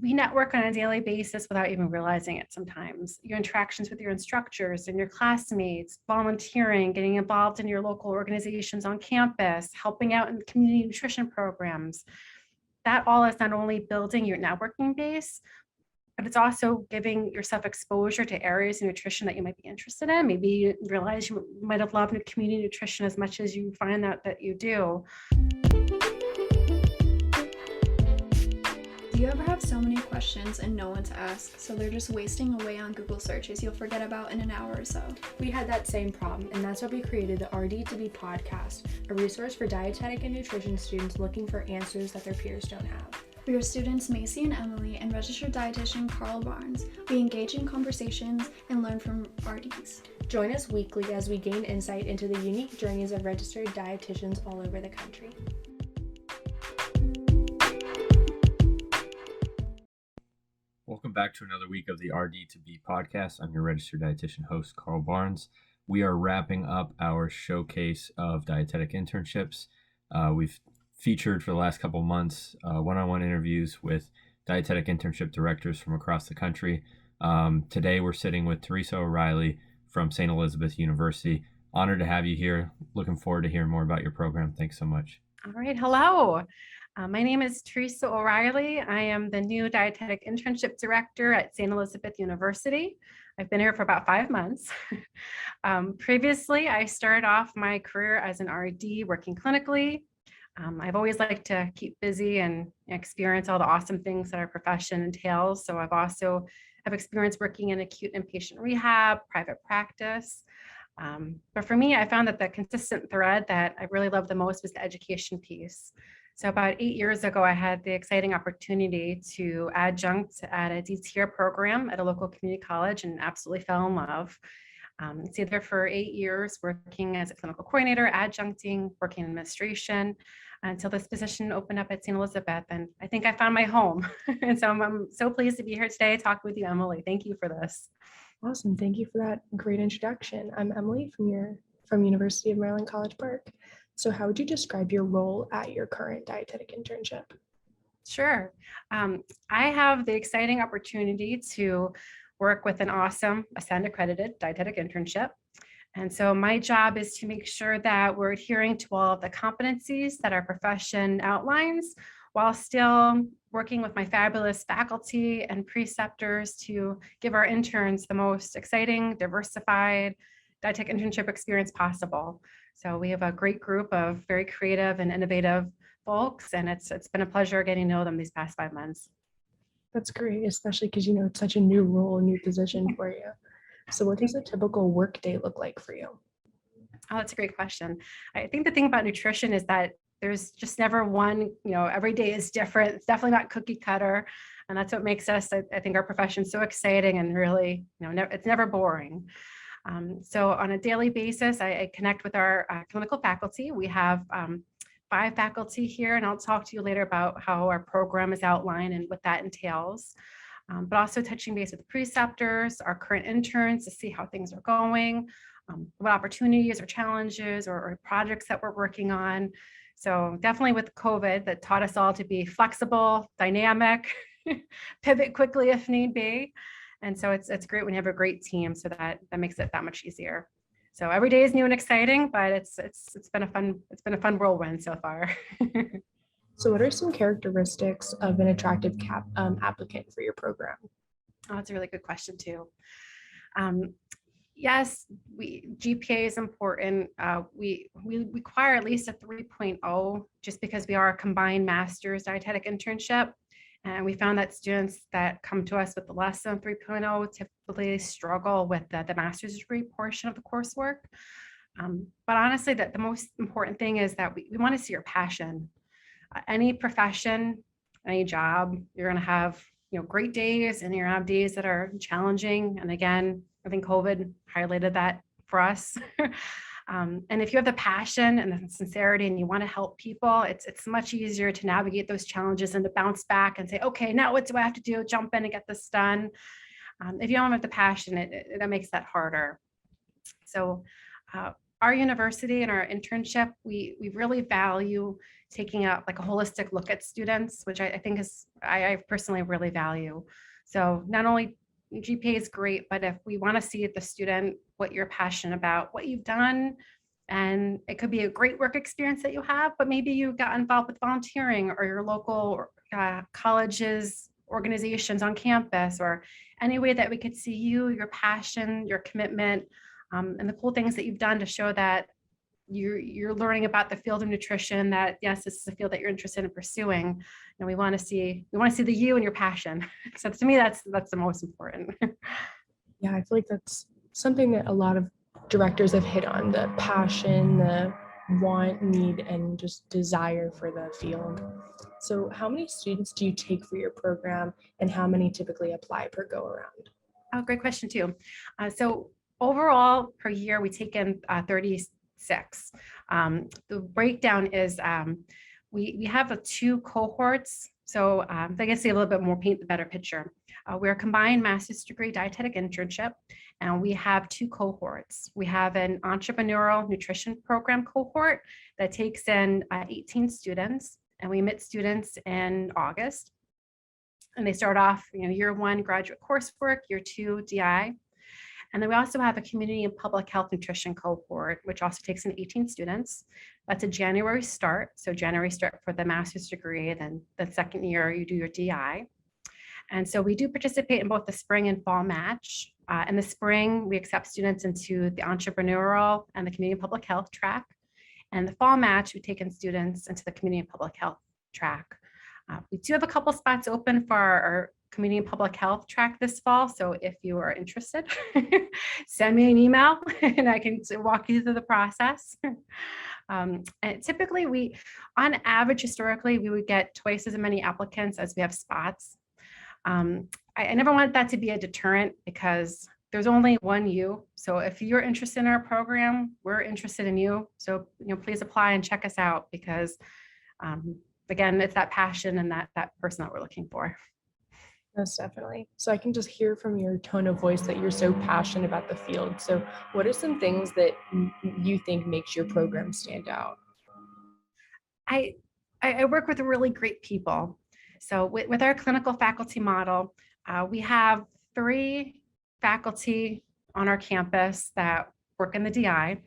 we network on a daily basis without even realizing it sometimes. Your interactions with your instructors and your classmates, volunteering, getting involved in your local organizations on campus, helping out in community nutrition programs. That all is not only building your networking base, but it's also giving yourself exposure to areas of nutrition that you might be interested in. Maybe you realize you might have loved community nutrition as much as you find that you do. Do you ever have so many questions and no one to ask, so they're just wasting away on Google searches you'll forget about in an hour or so? We had that same problem, and that's why we created the RD2B podcast, a resource for dietetic and nutrition students looking for answers that their peers don't have. We are students Macy and Emily and registered dietitian Carl Barnes. We engage in conversations and learn from RDs. Join us weekly as we gain insight into the unique journeys of registered dietitians all over the country. Welcome back to another week of the RD2B podcast. I'm your registered dietitian host, Carl Barnes. We are wrapping up our showcase of dietetic internships. We've featured for the last couple months one-on-one interviews with dietetic internship directors from across the country. Today we're sitting with Theresa O'Reilly from St. Elizabeth University. Honored to have you here. Looking forward to hearing more about your program. Thanks so much. All right, hello. My name is Theresa O'Reilly. I am the new Dietetic Internship Director at St. Elizabeth University. I've been here for about 5 months. Previously, I started off my career as an RD working clinically. I've always liked to keep busy and experience all the awesome things that our profession entails. So I've also have experience working in acute inpatient rehab, private practice. But for me, I found that the consistent thread that I really loved the most was the education piece. So about 8 years ago, I had the exciting opportunity to adjunct at a DTR program at a local community college and absolutely fell in love. Stayed there for 8 years, working as a clinical coordinator, adjuncting, working in administration, until this position opened up at St. Elizabeth. And I think I found my home. And so I'm so pleased to be here today to talk with you, Emily. Thank you for this. Awesome. Thank you for that great introduction. I'm Emily from University of Maryland College Park. So how would you describe your role at your current dietetic internship? Sure. I have the exciting opportunity to work with an awesome Ascend accredited dietetic internship. And so my job is to make sure that we're adhering to all of the competencies that our profession outlines, while still working with my fabulous faculty and preceptors to give our interns the most exciting, diversified dietetic internship experience possible. So we have a great group of very creative and innovative folks, and it's been a pleasure getting to know them these past 5 months. That's great, especially because it's such a new role, new position for you. So what does a typical work day look like for you? Oh, that's a great question. I think the thing about nutrition is that there's just never one, every day is different. It's definitely not cookie cutter. And that's what makes us, I think, our profession so exciting and really, it's never boring. So on a daily basis, I connect with our clinical faculty. We have 5 faculty here, and I'll talk to you later about how our program is outlined and what that entails. But also touching base with preceptors, our current interns to see how things are going, what opportunities or challenges or projects that we're working on. So definitely with COVID, that taught us all to be flexible, dynamic, pivot quickly if need be. And so it's great when you have a great team, so that makes it that much easier. So every day is new and exciting, but it's been a fun whirlwind so far. So what are some characteristics of an attractive applicant for your program? Oh, that's a really good question too. Yes, GPA is important. We require at least a 3.0 just because we are a combined master's dietetic internship. And we found that students that come to us with less than 3.0 typically struggle with the master's degree portion of the coursework. But honestly, the most important thing is that we want to see your passion. Any profession, any job, you're going to have great days and you're going to have days that are challenging. And again, I think COVID highlighted that for us. And if you have the passion and the sincerity and you want to help people, it's much easier to navigate those challenges and to bounce back and say, okay, now what do I have to do? Jump in and get this done. If you don't have the passion, that makes that harder. So our university and our internship, we really value taking a holistic look at students, which I think I personally really value. So not only GPA is great, but if we want to see the student, what you're passionate about, what you've done, and it could be a great work experience that you have, but maybe you got involved with volunteering or your local college's organizations on campus, or any way that we could see you, your passion, your commitment, and the cool things that you've done to show that you're learning about the field of nutrition, that yes, this is a field that you're interested in pursuing. And we want to see the you and your passion. So to me, that's the most important. Yeah, I feel like that's something that a lot of directors have hit on: the passion, the want, need, and just desire for the field. So how many students do you take for your program, and how many typically apply per go around? Oh, great question too. So overall per year, we take in 36. The breakdown is we have two cohorts. So I guess a little bit more, paint the better picture. We're a combined master's degree dietetic internship, and we have two cohorts. We have an entrepreneurial nutrition program cohort that takes in 18 students, and we admit students in August. And they start off, year one graduate coursework, year two DI. And then we also have a community and public health nutrition cohort, which also takes in 18 students. That's a January start. So January start for the master's degree, then the second year you do your DI. And so we do participate in both the spring and fall match. In the spring, we accept students into the entrepreneurial and the community and public health track. And the fall match, we take in students into the community and public health track. We do have a couple spots open for our community and public health track this fall. So if you are interested, send me an email and I can walk you through the process. And typically on average, historically, we would get twice as many applicants as we have spots. I never want that to be a deterrent, because there's only one you. So if you're interested in our program, we're interested in you. So, please apply and check us out, because again, it's that passion and that person that we're looking for. Most definitely. So I can just hear from your tone of voice that you're so passionate about the field. So what are some things that you think makes your program stand out? I work with really great people. So with our clinical faculty model, we have 3 faculty on our campus that work in the DI,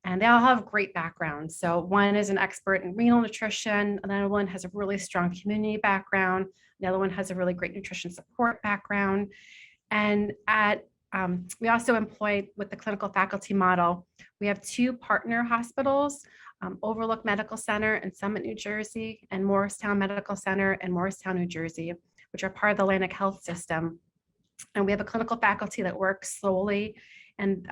and they all have great backgrounds. So one is an expert in renal nutrition, another one has a really strong community background, the other one has a really great nutrition support background. And we also employ, with the clinical faculty model, we have 2 partner hospitals, Overlook Medical Center in Summit, New Jersey, and Morristown Medical Center in Morristown, New Jersey, which are part of the Atlantic Health System. And we have a clinical faculty that works solely in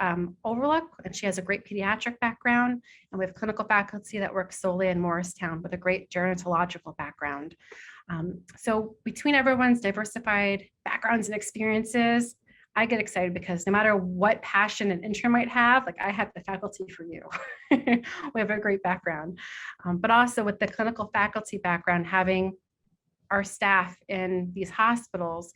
Overlook, and she has a great pediatric background. And we have clinical faculty that works solely in Morristown with a great gerontological background. So between everyone's diversified backgrounds and experiences, I get excited, because no matter what passion an intern might have, I have the faculty for you. We have a great background. But also with the clinical faculty background, having our staff in these hospitals,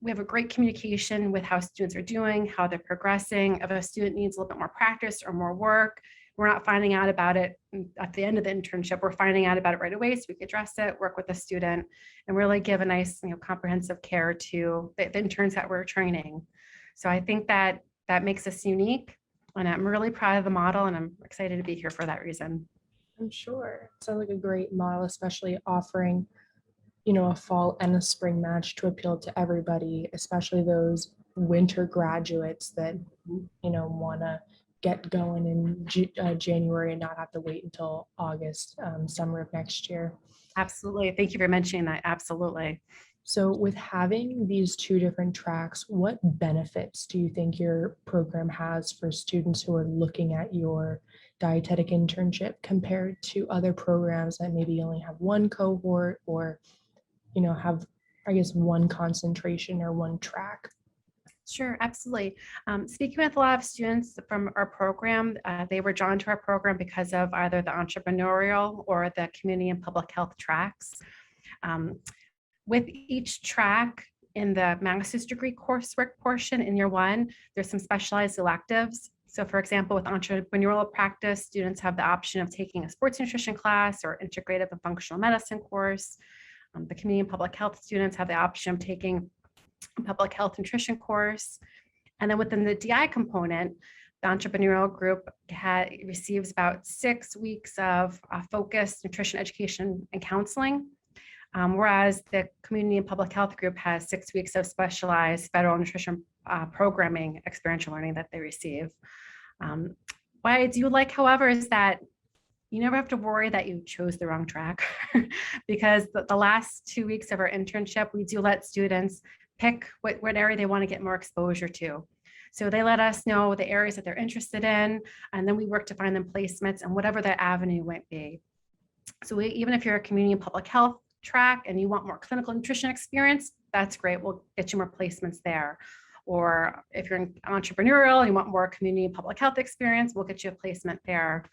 we have a great communication with how students are doing, how they're progressing. If a student needs a little bit more practice or more work, we're not finding out about it at the end of the internship. We're finding out about it right away, so we can address it, work with the student, and really give a nice, comprehensive care to the interns that we're training. So I think that makes us unique, and I'm really proud of the model, and I'm excited to be here for that reason. I'm sure. Sounds like a great model, especially offering, a fall and a spring match to appeal to everybody, especially those winter graduates that, want to get going in January and not have to wait until August, summer of next year. Absolutely. Thank you for mentioning that. Absolutely. So with having these 2 different tracks, what benefits do you think your program has for students who are looking at your dietetic internship compared to other programs that maybe only have 1 cohort, or, have, I guess, 1 concentration or 1 track? Sure, absolutely. Speaking with a lot of students from our program, they were drawn to our program because of either the entrepreneurial or the community and public health tracks. With each track in the master's degree coursework portion in year 1, there's some specialized electives. So for example, with entrepreneurial practice, students have the option of taking a sports nutrition class or integrative and functional medicine course. The community and public health students have the option of taking a public health nutrition course. And then within the DI component, the entrepreneurial group receives about 6 weeks of focused nutrition education and counseling, whereas the community and public health group has 6 weeks of specialized federal nutrition programming experiential learning that they receive. What I do like, however, is that you never have to worry that you chose the wrong track because the last 2 weeks of our internship, we do let students pick what area they want to get more exposure to. So they let us know the areas that they're interested in, and then we work to find them placements and whatever their avenue might be. So even if you're a community and public health track and you want more clinical nutrition experience, that's great. We'll get you more placements there. Or if you're entrepreneurial and you want more community and public health experience, we'll get you a placement there.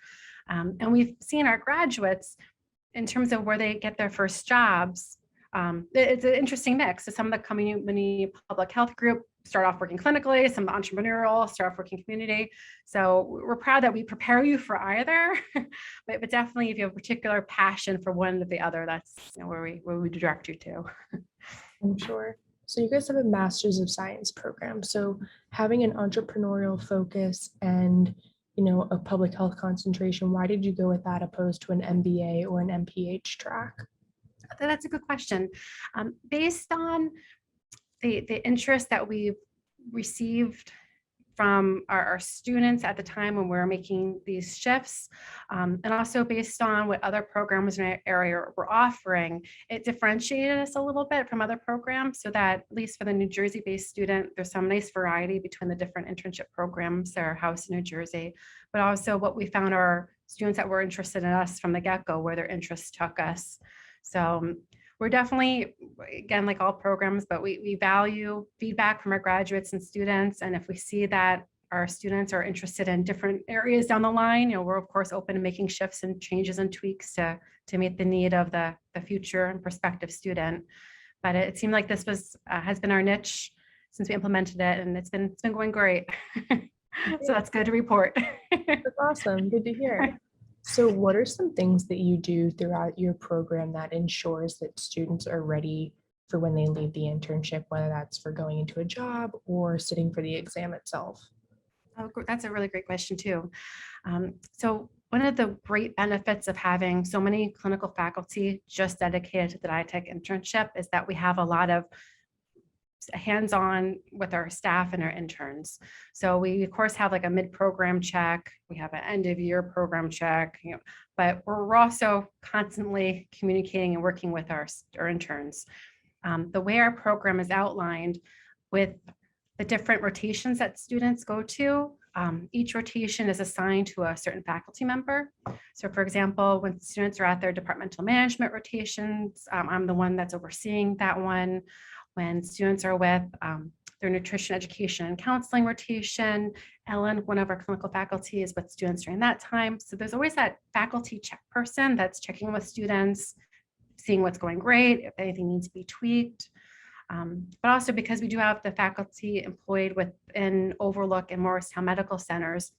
And we've seen our graduates in terms of where they get their first jobs. It's an interesting mix. So some of the community public health group start off working clinically, some entrepreneurial start off working community. So we're proud that we prepare you for either, but definitely if you have a particular passion for one or the other, that's where we direct you to. I'm sure. So you guys have a Master's of Science program. So having an entrepreneurial focus and a public health concentration, why did you go with that opposed to an MBA or an MPH track? That's a good question. Based on the interest that we've received from our students at the time when we were making these shifts, and also based on what other programs in our area were offering, it differentiated us a little bit from other programs so that, at least for the New Jersey-based student, there's some nice variety between the different internship programs that are housed in New Jersey, but also what we found are students that were interested in us from the get-go, where their interests took us. So we're definitely, again, like all programs, but we value feedback from our graduates and students. And if we see that our students are interested in different areas down the line, we're of course open to making shifts and changes and tweaks to meet the need of the future and prospective student. But it seemed like this has been our niche since we implemented it, and it's been going great. So that's good to report. That's awesome. Good to hear. So what are some things that you do throughout your program that ensures that students are ready for when they leave the internship, whether that's for going into a job or sitting for the exam itself? Oh, that's a really great question too. So one of the great benefits of having so many clinical faculty just dedicated to the dietetic internship is that we have a lot of hands-on with our staff and our interns. So we of course have like a mid-program check, we have an end-of-year program check, but we're also constantly communicating and working with our interns. The way our program is outlined with the different rotations that students go to, each rotation is assigned to a certain faculty member. So for example, when students are at their departmental management rotations, I'm the one that's overseeing that one. When students are with their nutrition education and counseling rotation, Ellen, one of our clinical faculty, is with students during that time. So there's always that faculty check person that's checking with students, seeing what's going great, if anything needs to be tweaked. But also because we do have the faculty employed within Overlook and Morristown Medical Centers,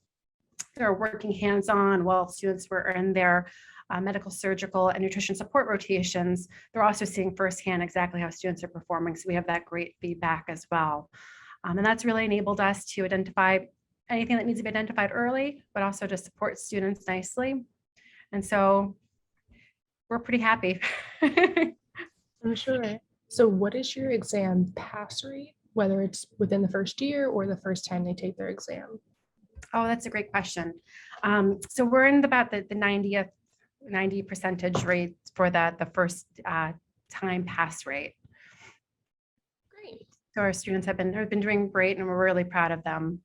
they're working hands-on while students were in their medical, surgical, and nutrition support rotations. They're also seeing firsthand exactly how students are performing. So we have that great feedback as well. And that's really enabled us to identify anything that needs to be identified early, but also to support students nicely. And so we're pretty happy. I'm sure. So what is your exam pass rate, whether it's within the first year or the first time they take their exam? Oh, that's a great question. So we're in about the 90% rate for the first time pass rate. Great. So our students have been doing great, and we're really proud of them.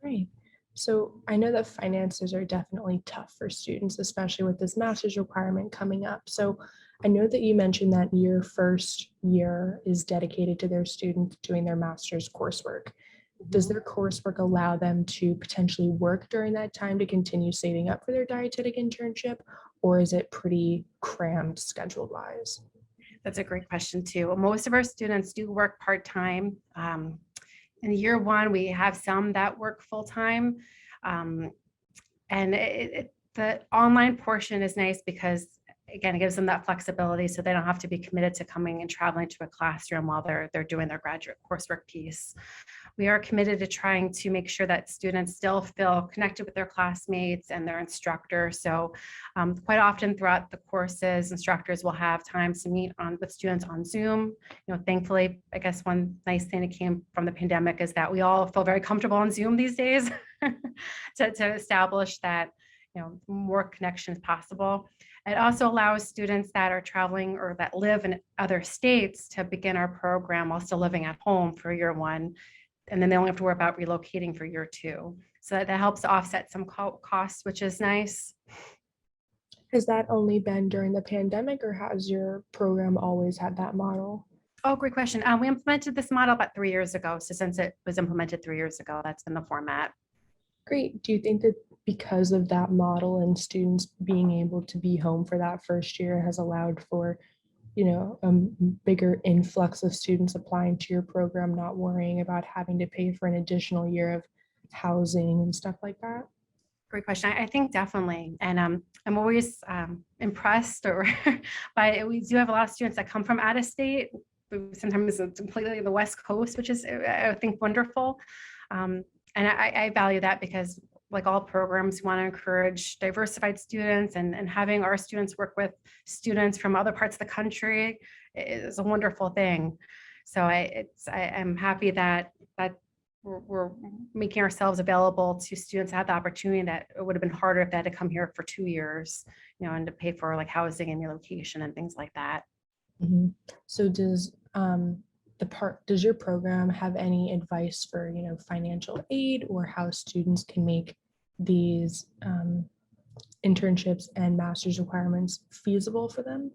Great. So I know that finances are definitely tough for students, especially with this master's requirement coming up. So I know that you mentioned that your first year is dedicated to their students doing their master's coursework. Does their coursework allow them to potentially work during that time to continue saving up for their dietetic internship, or is it pretty crammed schedule-wise? That's a great question too. Most of our students do work part-time. In year one, we have some that work full-time. And the online portion is nice because, again, it gives them that flexibility so they don't have to be committed to coming and traveling to a classroom while they're doing their graduate coursework piece. We are committed to trying to make sure that students still feel connected with their classmates and their instructor. So quite often throughout the courses, instructors will have times to meet with students on Zoom. Thankfully, I guess one nice thing that came from the pandemic is that we all feel very comfortable on Zoom these days to establish that more connections possible. It also allows students that are traveling or that live in other states to begin our program while still living at home for year one. And then they only have to worry about relocating for year two. So that helps to offset some costs, which is nice. Has that only been during the pandemic, or has your program always had that model? Oh, great question. We implemented this model about 3 years ago. So since it was implemented 3 years ago, that's been the format. Great. Do you think that because of that model and students being able to be home for that first year has allowed for, a bigger influx of students applying to your program, not worrying about having to pay for an additional year of housing and stuff like that? Great question. I think definitely. And I'm always impressed by, we do have a lot of students that come from out of state. Sometimes it's completely the West Coast, which is, I think, wonderful. And I value that because, like all programs, we want to encourage diversified students, and having our students work with students from other parts of the country is a wonderful thing. So I'm happy that we're making ourselves available to students to have the opportunity that it would have been harder if they had to come here for 2 years, and to pay for like housing and relocation and things like that. Mm-hmm. So does your program have any advice for financial aid, or how students can make these internships and master's requirements feasible for them?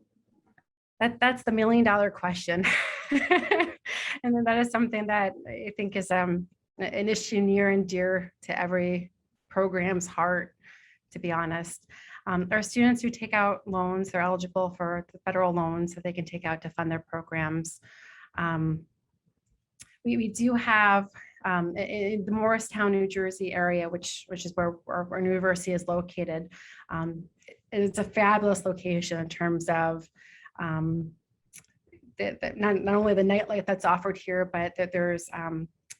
That's the $1 million question. And then that is something that I think is an issue near and dear to every program's heart, to be honest. There are students who take out loans. They're eligible for the federal loans that they can take out to fund their programs. We do have in the Morristown, New Jersey area, which is where our university is located. It's a fabulous location in terms of not only the nightlife that's offered here, but that there's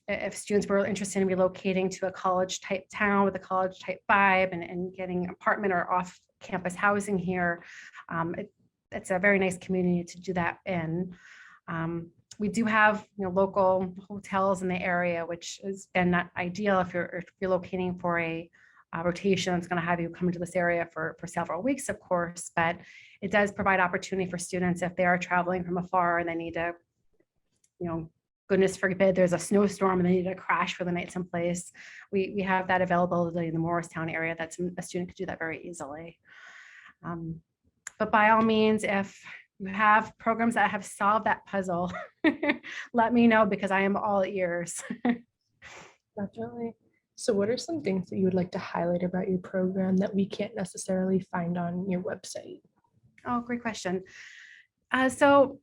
if students were interested in relocating to a college type town with a college type vibe and getting apartment or off campus housing here, it's a very nice community to do that in. We do have local hotels in the area, which has been not ideal if you're relocating for a rotation that's going to have you come into this area for several weeks, of course, but it does provide opportunity for students if they are traveling from afar and they need to, goodness forbid, there's a snowstorm and they need to crash for the night someplace. We have that availability in the Morristown area. That's a student could do that very easily. But by all means, if you have programs that have solved that puzzle, let me know, because I am all ears. Definitely. So what are some things that you would like to highlight about your program that we can't necessarily find on your website? Oh, great question. So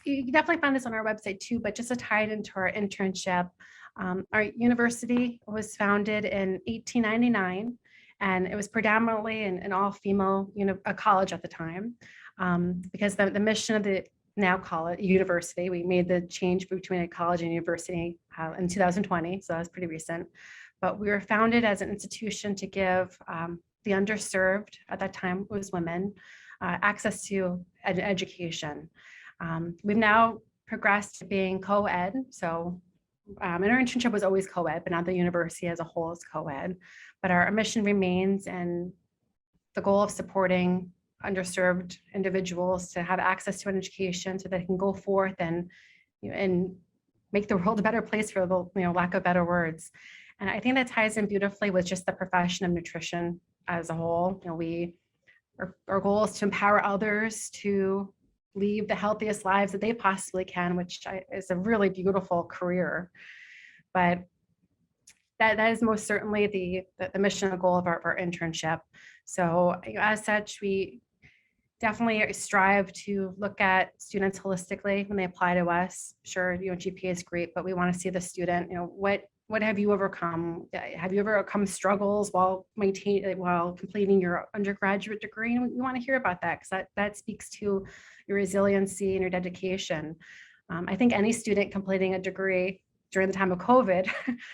you can definitely find this on our website too, but just to tie it into our internship, our university was founded in 1899, and it was predominantly an all-female college at the time, because the mission of the now college university, we made the change between a college and university in 2020, so that was pretty recent. But we were founded as an institution to give the underserved, at that time was women, access to education. We've now progressed to being co-ed. So and our internship was always co-ed, but now the university as a whole is co-ed. But our mission remains, and the goal of supporting underserved individuals to have access to an education so they can go forth and make the world a better place, for the lack of better words. And I think that ties in beautifully with just the profession of nutrition as a whole. Our goal is to empower others to lead the healthiest lives that they possibly can, which is a really beautiful career. But that is most certainly the mission and goal of our internship. So as such, we definitely strive to look at students holistically when they apply to us. Sure, GPA is great, but we want to see the student, what what have you overcome? Have you ever overcome struggles while completing your undergraduate degree? And we want to hear about that, because that speaks to your resiliency and your dedication. I think any student completing a degree during the time of COVID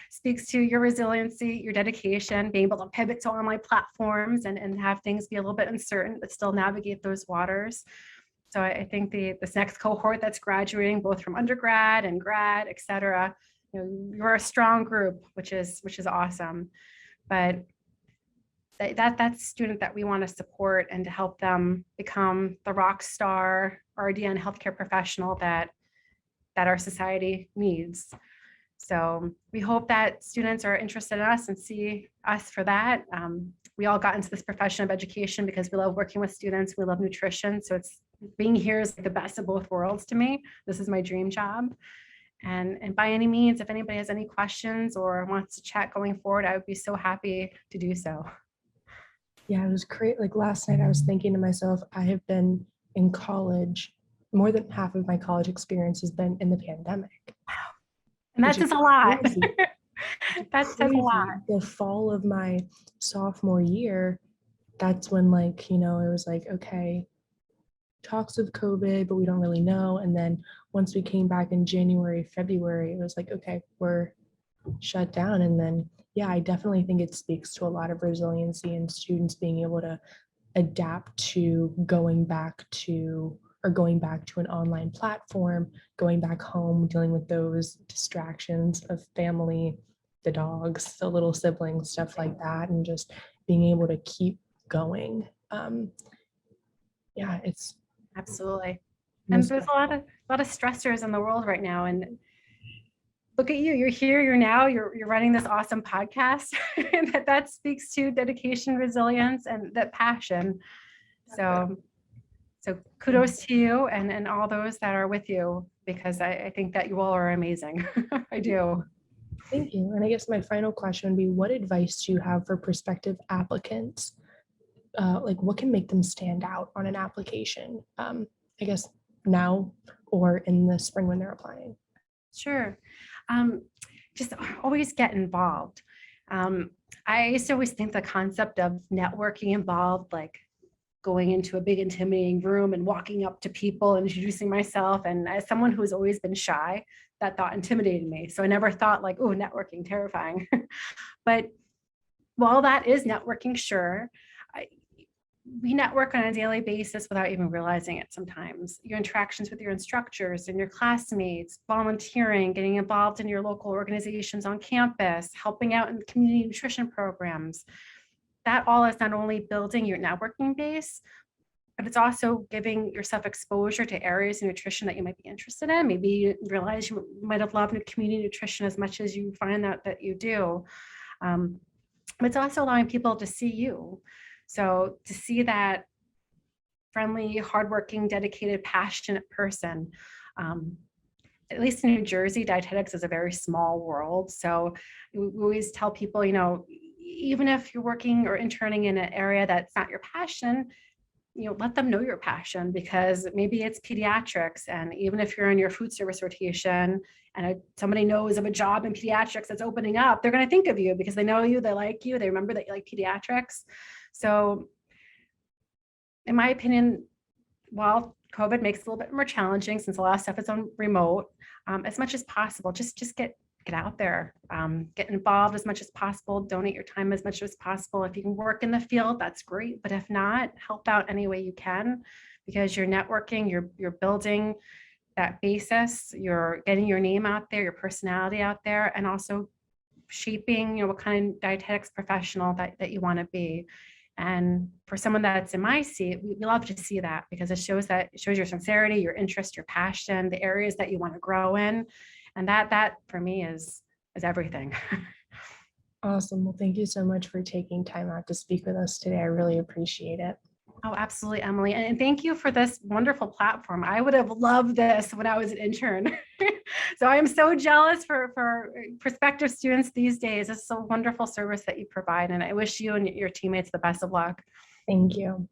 speaks to your resiliency, your dedication, being able to pivot to online platforms and have things be a little bit uncertain, but still navigate those waters. So I think this next cohort that's graduating, both from undergrad and grad, et cetera, you're a strong group, which is awesome. But that's student that we want to support and to help them become the rock star RDN healthcare professional that our society needs. So we hope that students are interested in us and see us for that. We all got into this profession of education because we love working with students. We love nutrition. So being here is the best of both worlds to me. This is my dream job. And by any means, if anybody has any questions or wants to chat going forward, I would be so happy to do so. Yeah, it was great. Like last night I was thinking to myself, I have been in college, more than half of my college experience has been in the pandemic. And that's just a lot. That's a Crazy. lot. The fall of my sophomore year, that's when it was like, okay, talks of COVID, but we don't really know. And then once we came back in January, February, it was like, okay, we're shut down. And then, yeah, I definitely think it speaks to a lot of resiliency and students being able to adapt to going back to an online platform, going back home, dealing with those distractions of family, the dogs, the little siblings, stuff like that, and just being able to keep going. Yeah, it's absolutely. And there's a lot of stressors in the world right now. And look at you, you're here, you're running this awesome podcast. And that speaks to dedication, resilience, and that passion. So kudos to you and all those that are with you, because I think that you all are amazing. I do. Thank you. And I guess my final question would be, what advice do you have for prospective applicants? What can make them stand out on an application? I guess now or in the spring when they're applying. Sure. Just always get involved. I used to always think the concept of networking involved like going into a big intimidating room and walking up to people and introducing myself. And as someone who's always been shy, that thought intimidated me. So I never thought like, oh, networking, terrifying. But while that is networking, sure, we network on a daily basis without even realizing it sometimes. Your interactions with your instructors and your classmates, volunteering, getting involved in your local organizations on campus, helping out in community nutrition programs. That all is not only building your networking base, but it's also giving yourself exposure to areas of nutrition that you might be interested in. Maybe you realize you might have loved community nutrition as much as you find out that you do. But it's also allowing people to see you. So to see that friendly, hardworking, dedicated, passionate person. At least in New Jersey, dietetics is a very small world. So we always tell people, even if you're working or interning in an area that's not your passion, let them know your passion, because maybe it's pediatrics. And even if you're in your food service rotation and somebody knows of a job in pediatrics that's opening up, they're going to think of you because they know you, they like you, they remember that you like pediatrics. So in my opinion, while COVID makes it a little bit more challenging since a lot of stuff is on remote, as much as possible, just get out there, get involved as much as possible, donate your time as much as possible. If you can work in the field, that's great. But if not, help out any way you can, because you're networking, you're building that basis, you're getting your name out there, your personality out there, and also shaping, what kind of dietetics professional that you want to be. And for someone that's in my seat, we love to see that, because it shows your sincerity, your interest, your passion, the areas that you want to grow in. And that for me is everything. Awesome. Well, thank you so much for taking time out to speak with us today. I really appreciate it. Oh, absolutely, Emily. And thank you for this wonderful platform. I would have loved this when I was an intern. So I am so jealous for prospective students these days. It's a wonderful service that you provide. And I wish you and your teammates the best of luck. Thank you.